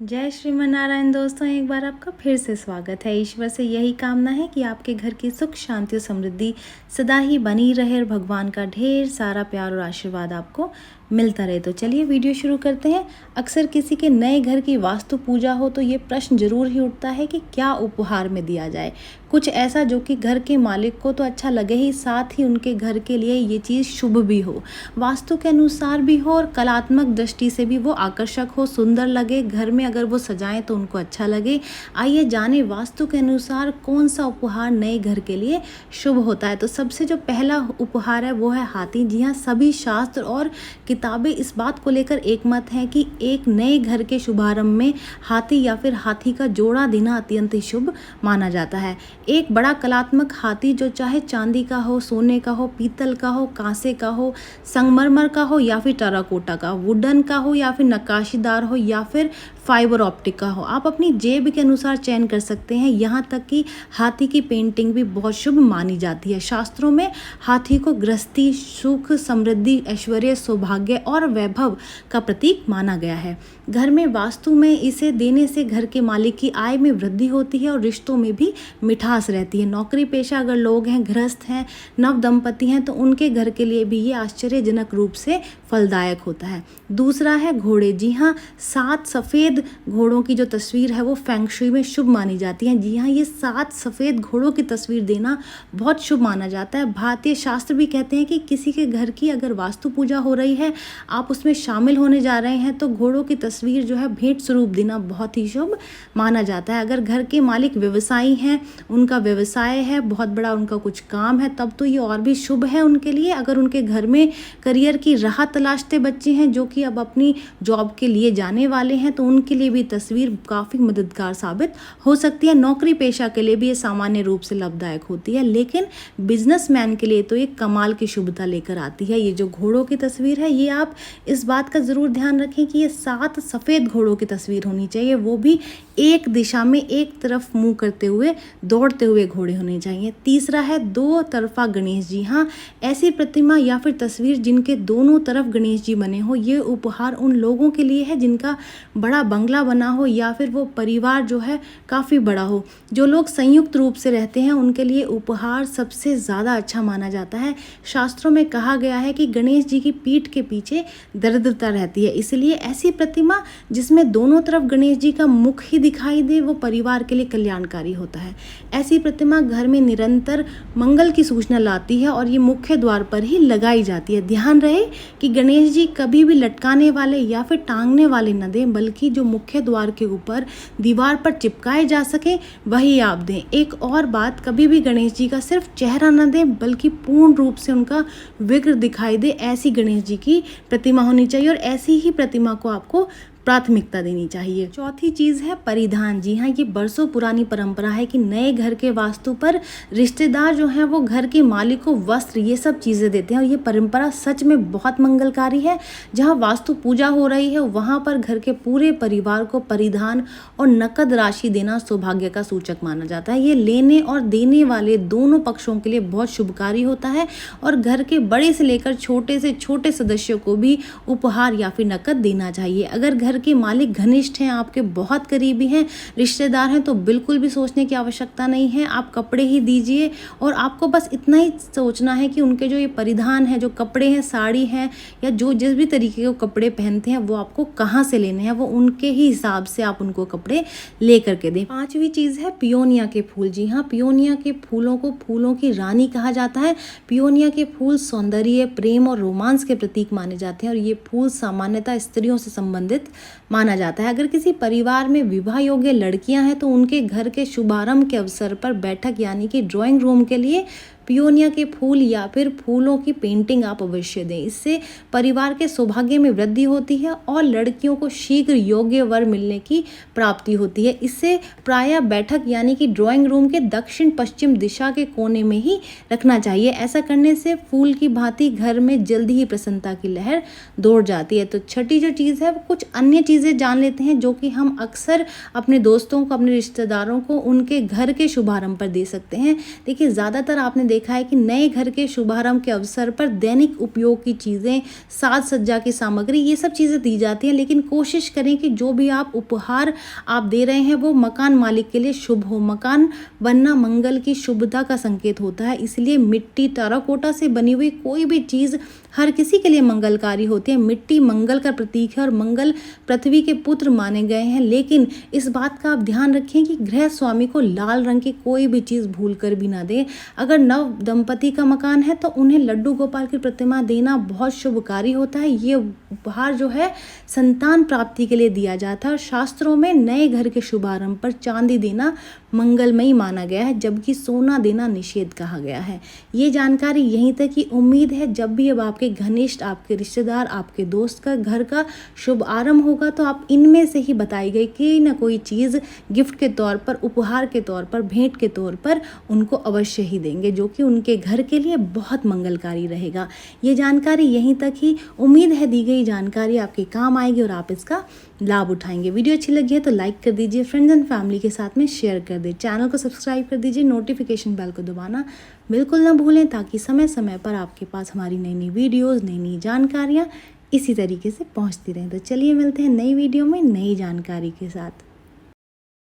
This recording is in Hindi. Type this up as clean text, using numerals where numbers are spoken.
जय श्रीमनारायण दोस्तों, एक बार आपका फिर से स्वागत है। ईश्वर से यही कामना है कि आपके घर की सुख शांति और समृद्धि सदा ही बनी रहे और भगवान का ढेर सारा प्यार और आशीर्वाद आपको मिलता रहे। तो चलिए वीडियो शुरू करते हैं। अक्सर किसी के नए घर की वास्तु पूजा हो तो ये प्रश्न जरूर ही उठता है कि क्या उपहार में दिया जाए, कुछ ऐसा जो कि घर के मालिक को तो अच्छा लगे ही, साथ ही उनके घर के लिए ये चीज़ शुभ भी हो, वास्तु के अनुसार भी हो और कलात्मक दृष्टि से भी वो आकर्षक हो, सुंदर लगे। घर में अगर वो सजाएं तो उनको अच्छा लगे। आइए जाने वास्तु के अनुसार कौन सा उपहार नए घर के लिए शुभ होता है। तो सबसे जो पहला उपहार है वो है हाथी। जी हाँ, सभी शास्त्र और किताबें इस बात को लेकर एकमत हैं कि एक नए घर के शुभारंभ में हाथी या फिर हाथी का जोड़ा देना अत्यंत ही शुभ माना जाता है। एक बड़ा कलात्मक हाथी जो चाहे चांदी का हो, सोने का हो, पीतल का हो, कांसे का हो, संगमरमर का हो या फिर टेराकोटा का, वुडन का हो या फिर नक्काशीदार हो या फिर फाइबर ऑप्टिक का हो, आप अपनी जेब के अनुसार चयन कर सकते हैं। यहाँ तक कि हाथी की पेंटिंग भी बहुत शुभ मानी जाती है। शास्त्रों में हाथी को गृहस्थी, सुख, समृद्धि, ऐश्वर्य, सौभाग्य और वैभव का प्रतीक माना गया है। घर में वास्तु में इसे देने से घर के मालिक की आय में वृद्धि होती है और रिश्तों में भी मिठास रहती है। नौकरी पेशा अगर लोग हैं, गृहस्थ हैं, नव दंपति हैं तो उनके घर के लिए भी ये आश्चर्यजनक रूप से फलदायक होता है। दूसरा है घोड़े। जी हाँ, 7 सफ़ेद घोड़ों की जो तस्वीर है वो फेंग शुई में शुभ मानी जाती है। जी हाँ, ये 7 सफ़ेद घोड़ों की तस्वीर देना बहुत शुभ माना जाता है। भारतीय शास्त्र भी कहते हैं कि किसी के घर की अगर वास्तु पूजा हो रही है, आप उसमें शामिल होने जा रहे हैं तो घोड़ों की तस्वीर जो है भेंट स्वरूप देना बहुत ही शुभ माना जाता है। अगर घर के मालिक व्यवसायी हैं, उनका व्यवसाय है, बहुत बड़ा उनका कुछ काम है, तब तो ये और भी शुभ है उनके लिए। अगर उनके घर में करियर की राह तलाशते बच्चे हैं जो कि अब अपनी जॉब के लिए जाने वाले हैं तो उनके लिए भी तस्वीर काफ़ी मददगार साबित हो सकती है। नौकरी पेशा के लिए भी ये सामान्य रूप से लाभदायक होती है, लेकिन बिजनेसमैन के लिए तो एक कमाल की शुभता लेकर आती है। ये जो घोड़ों की तस्वीर है, ये आप इस बात का ज़रूर ध्यान रखें कि ये 7 सफ़ेद घोड़ों की तस्वीर होनी चाहिए, वो भी एक दिशा में एक तरफ मुंह करते हुए दौड़ते हुए घोड़े होने चाहिए। तीसरा है 2 तरफा गणेश जी। हाँ, ऐसी प्रतिमा या फिर तस्वीर जिनके दोनों तरफ गणेश जी बने हो, ये उपहार उन लोगों के लिए है जिनका बड़ा बंगला बना हो या फिर वो परिवार जो है काफ़ी बड़ा हो। जो लोग संयुक्त रूप से रहते हैं उनके लिए उपहार सबसे ज़्यादा अच्छा माना जाता है। शास्त्रों में कहा गया है कि गणेश जी की पीठ के पीछे दरिद्रता रहती है, इसलिए ऐसी प्रतिमा जिसमें दोनों तरफ गणेश जी का मुख ही दिखाई दे वो परिवार के लिए कल्याणकारी होता है। ऐसी प्रतिमा घर में निरंतर मंगल की सूचना लाती है और ये मुख्य द्वार पर ही लगाई जाती है। ध्यान रहे कि गणेश जी कभी भी लटकाने वाले या फिर टांगने वाले न दें, बल्कि जो मुख्य द्वार के ऊपर दीवार पर चिपकाए जा सके वही आप दें। एक और बात, कभी भी गणेश जी का सिर्फ चेहरा न दें बल्कि पूर्ण रूप से उनका विग्रह दिखाई दे, ऐसी गणेश जी की प्रतिमा होनी चाहिए और ऐसी ही प्रतिमा को आपको प्राथमिकता देनी चाहिए। चौथी चीज़ है परिधान। जी हाँ, ये बरसों पुरानी परंपरा है कि नए घर के वास्तु पर रिश्तेदार जो हैं वो घर के मालिक को वस्त्र, ये सब चीज़ें देते हैं और ये परंपरा सच में बहुत मंगलकारी है। जहाँ वास्तु पूजा हो रही है वहाँ पर घर के पूरे परिवार को परिधान और नकद राशि देना सौभाग्य का सूचक माना जाता है। ये लेने और देने वाले दोनों पक्षों के लिए बहुत शुभकारी होता है और घर के बड़े से लेकर छोटे से छोटे सदस्यों को भी उपहार या फिर नकद देना चाहिए। अगर घर के मालिक घनिष्ठ हैं, आपके बहुत करीबी हैं, रिश्तेदार हैं, तो बिल्कुल भी सोचने की आवश्यकता नहीं है, आप कपड़े ही दीजिए। और आपको बस इतना ही सोचना है कि उनके जो ये परिधान है, जो कपड़े हैं, साड़ी हैं या जो जिस भी तरीके के कपड़े पहनते हैं वो आपको कहाँ से लेने हैं, वो उनके ही हिसाब से आप उनको कपड़े ले करके दें। 5वीं चीज़ है पियोनिया के फूल। जी हाँ, पियोनिया के फूलों को फूलों की रानी कहा जाता है। पियोनिया के फूल सौंदर्य, प्रेम और रोमांस के प्रतीक माने जाते हैं और ये फूल सामान्यतः स्त्रियों से संबंधित माना जाता है। अगर किसी परिवार में विवाह योग्य लड़कियां हैं तो उनके घर के शुभारंभ के अवसर पर बैठक यानी कि ड्राइंग रूम के लिए पियोनिया के फूल या फिर फूलों की पेंटिंग आप अवश्य दें। इससे परिवार के सौभाग्य में वृद्धि होती है और लड़कियों को शीघ्र योग्य वर मिलने की प्राप्ति होती है। इससे प्रायः बैठक यानी कि ड्राइंग रूम के दक्षिण पश्चिम दिशा के कोने में ही रखना चाहिए। ऐसा करने से फूल की भांति घर में जल्दी ही प्रसन्नता की लहर दौड़ जाती है। तो छठी जो चीज़ है, कुछ अन्य चीज़ें जान लेते हैं जो कि हम अक्सर अपने दोस्तों को, अपने रिश्तेदारों को उनके घर के शुभारंभ पर दे सकते हैं। देखिए, ज़्यादातर आपने देखा है कि नए घर के शुभारंभ के अवसर पर दैनिक उपयोग की चीज़ें, साज सज्जा की सामग्री, ये सब चीज़ें दी जाती हैं। लेकिन कोशिश करें कि जो भी आप उपहार आप दे रहे हैं वो मकान मालिक के लिए शुभ हो। मकान बनना मंगल की शुभता का संकेत होता है, इसलिए मिट्टी, टेराकोटा से बनी हुई कोई भी चीज़ हर किसी के लिए मंगलकारी होती है। मिट्टी मंगल का प्रतीक है और मंगल पृथ्वी के पुत्र माने गए हैं। लेकिन इस बात का आप ध्यान रखें कि गृह स्वामी को लाल रंग की कोई भी चीज़ भूल कर भी ना दें। अगर नव दंपति का मकान है तो उन्हें लड्डू गोपाल की प्रतिमा देना बहुत शुभकारी होता है। ये उपहार जो है संतान प्राप्ति के लिए दिया जाता है और शास्त्रों में नए घर के शुभारंभ पर चांदी देना मंगलमयी माना गया है, जबकि सोना देना निषेध कहा गया है। ये जानकारी यहीं तक की उम्मीद है जब भी अब आपके घनिष्ठ, आपके रिश्तेदार, आपके दोस्त का घर का शुभ आरंभ होगा तो आप इनमें से ही बताई गई कोई ना कोई चीज़ गिफ्ट के तौर पर, उपहार के तौर पर, भेंट के तौर पर उनको अवश्य ही देंगे, जो कि उनके घर के लिए बहुत मंगलकारी रहेगा। ये जानकारी यहीं तक ही, उम्मीद है दी गई जानकारी आपके काम आएगी और आप इसका लाभ उठाएंगे। वीडियो अच्छी लगी है तो लाइक कर दीजिए, फ्रेंड्स एंड फैमिली के साथ में शेयर कर दीजिए, चैनल को सब्सक्राइब कर दीजिए, नोटिफिकेशन बेल को दबाना बिल्कुल ना भूलें ताकि समय समय पर आपके पास हमारी नई नई वीडियोस, नई नई जानकारियाँ इसी तरीके से पहुँचती रहें। तो चलिए मिलते हैं नई वीडियो में नई जानकारी के साथ।